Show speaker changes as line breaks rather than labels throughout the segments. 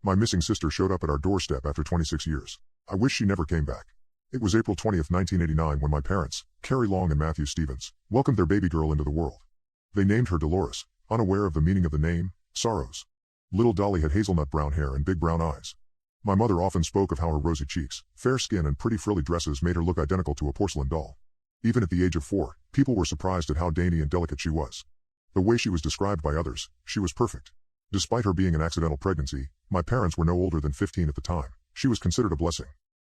My missing sister showed up at our doorstep after 26 years. I wish she never came back. It was April 20th, 1989 when my parents, Carrie Long and Matthew Stevens, welcomed their baby girl into the world. They named her Dolores, unaware of the meaning of the name, Sorrows. Little Dolly had hazelnut brown hair and big brown eyes. My mother often spoke of how her rosy cheeks, fair skin and pretty frilly dresses made her look identical to a porcelain doll. Even at the age of 4, people were surprised at how dainty and delicate she was. The way she was described by others, she was perfect. Despite her being an accidental pregnancy, my parents were no older than 15 at the time. She was considered a blessing.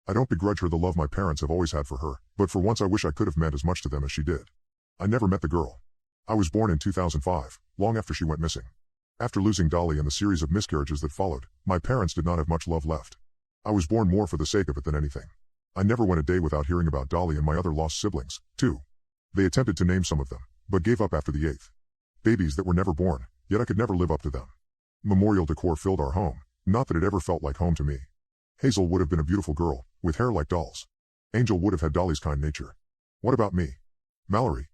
I don't begrudge her the love my parents have always had for her, but for once I wish I could have meant as much to them as she did. I never met the girl. I was born in 2005, long after she went missing. After losing Dolly and the series of miscarriages that followed, my parents did not have much love left. I was born more for the sake of it than anything. I never went a day without hearing about Dolly and my other lost siblings, too. They attempted to name some of them, but gave up after the 8th. Babies that were never born, yet I could never live up to them. Memorial decor filled our home, not that it ever felt like home to me. Hazel would have been a beautiful girl, with hair like dolls. Angel would have had Dolly's kind nature. What about me? Mallory.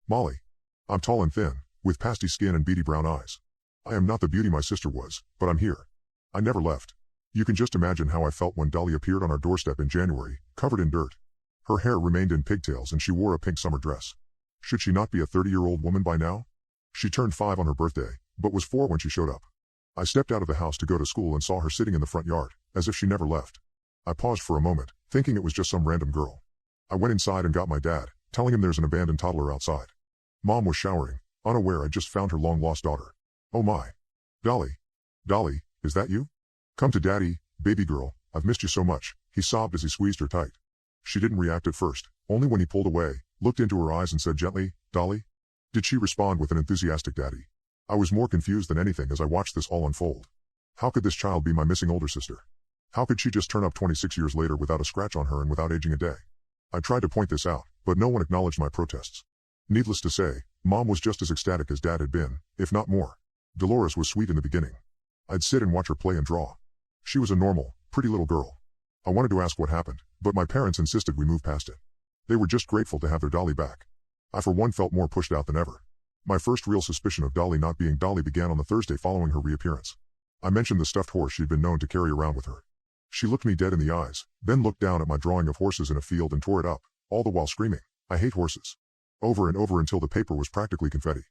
Molly. I'm tall and thin, with pasty skin and beady brown eyes. I am not the beauty my sister was, but I'm here. I never left. You can just imagine how I felt when Dolly appeared on our doorstep in January, covered in dirt. Her hair remained in pigtails and she wore a pink summer dress. Should she not be a 30-year-old woman by now? She turned 5 on her birthday, but was 4 when she showed up. I stepped out of the house to go to school and saw her sitting in the front yard, as if she never left. I paused for a moment, thinking it was just some random girl. I went inside and got my dad, telling him there's an abandoned toddler outside. Mom was showering, unaware I'd just found her long-lost daughter. Oh my. Dolly. Dolly, is that you? Come to Daddy, baby girl, I've missed you so much, he sobbed as he squeezed her tight. She didn't react at first, only when he pulled away, looked into her eyes and said gently, Dolly? Did she respond with an enthusiastic daddy? I was more confused than anything as I watched this all unfold. How could this child be my missing older sister? How could she just turn up 26 years later without a scratch on her and without aging a day? I tried to point this out, but no one acknowledged my protests. Needless to say, Mom was just as ecstatic as Dad had been, if not more. Dolores was sweet in the beginning. I'd sit and watch her play and draw. She was a normal, pretty little girl. I wanted to ask what happened, but my parents insisted we move past it. They were just grateful to have their Dolly back. I for one felt more pushed out than ever. My first real suspicion of Dolly not being Dolly began on the Thursday following her reappearance. I mentioned the stuffed horse she'd been known to carry around with her. She looked me dead in the eyes, then looked down at my drawing of horses in a field and tore it up, all the while screaming, I hate horses. Over and over until the paper was practically confetti.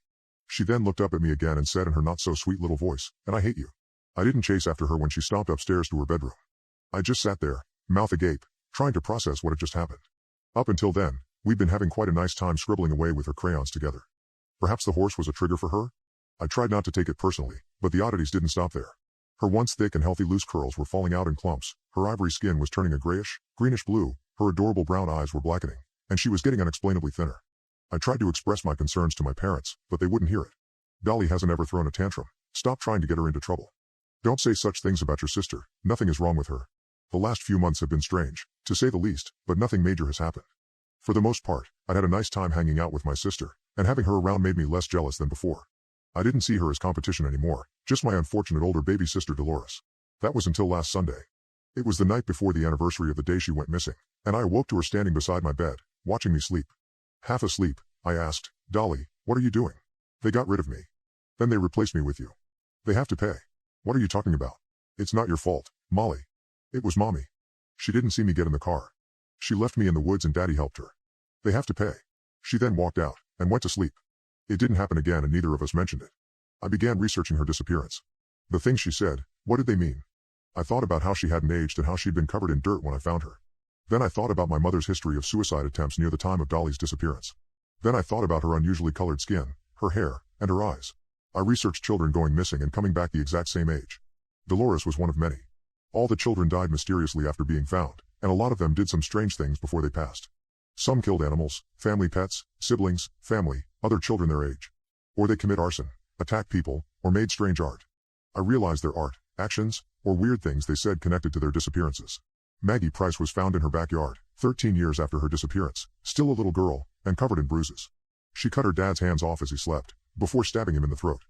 She then looked up at me again and said in her not-so-sweet little voice, and I hate you. I didn't chase after her when she stomped upstairs to her bedroom. I just sat there, mouth agape, trying to process what had just happened. Up until then, we'd been having quite a nice time scribbling away with her crayons together. Perhaps the horse was a trigger for her? I tried not to take it personally, but the oddities didn't stop there. Her once thick and healthy loose curls were falling out in clumps, her ivory skin was turning a grayish, greenish blue, her adorable brown eyes were blackening, and she was getting unexplainably thinner. I tried to express my concerns to my parents, but they wouldn't hear it. Dolly hasn't ever thrown a tantrum. Stop trying to get her into trouble. Don't say such things about your sister, nothing is wrong with her. The last few months have been strange, to say the least, but nothing major has happened. For the most part, I'd had a nice time hanging out with my sister, and having her around made me less jealous than before. I didn't see her as competition anymore, just my unfortunate older baby sister Dolores. That was until last Sunday. It was the night before the anniversary of the day she went missing, and I awoke to her standing beside my bed, watching me sleep. Half asleep, I asked, Dolly, what are you doing? They got rid of me. Then they replaced me with you. They have to pay. What are you talking about? It's not your fault, Molly. It was Mommy. She didn't see me get in the car. She left me in the woods and Daddy helped her. They have to pay. She then walked out, and went to sleep. It didn't happen again and neither of us mentioned it. I began researching her disappearance. The things she said, what did they mean? I thought about how she hadn't aged and how she'd been covered in dirt when I found her. Then I thought about my mother's history of suicide attempts near the time of Dolly's disappearance. Then I thought about her unusually colored skin, her hair, and her eyes. I researched children going missing and coming back the exact same age. Dolores was one of many. All the children died mysteriously after being found, and a lot of them did some strange things before they passed. Some killed animals, family pets, siblings, family, other children their age. Or they commit arson, attacked people, or made strange art. I realized their art, actions, or weird things they said connected to their disappearances. Maggie Price was found in her backyard, 13 years after her disappearance, still a little girl, and covered in bruises. She cut her dad's hands off as he slept, before stabbing him in the throat.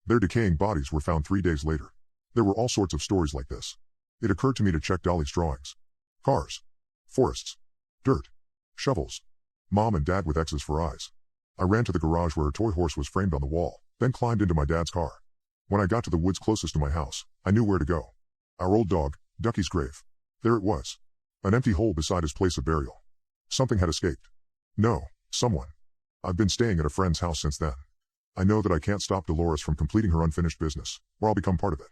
Their decaying bodies were found 3 days later. There were all sorts of stories like this. It occurred to me to check Dolly's drawings. Cars. Forests. Dirt. Shovels. Mom and Dad with X's for eyes. I ran to the garage where her toy horse was framed on the wall, then climbed into my dad's car. When I got to the woods closest to my house, I knew where to go. Our old dog, Ducky's grave. There it was. An empty hole beside his place of burial. Something had escaped. No, someone. I've been staying at a friend's house since then. I know that I can't stop Dolores from completing her unfinished business, or I'll become part of it.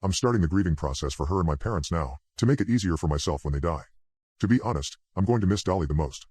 I'm starting the grieving process for her and my parents now, to make it easier for myself when they die. To be honest, I'm going to miss Dolly the most.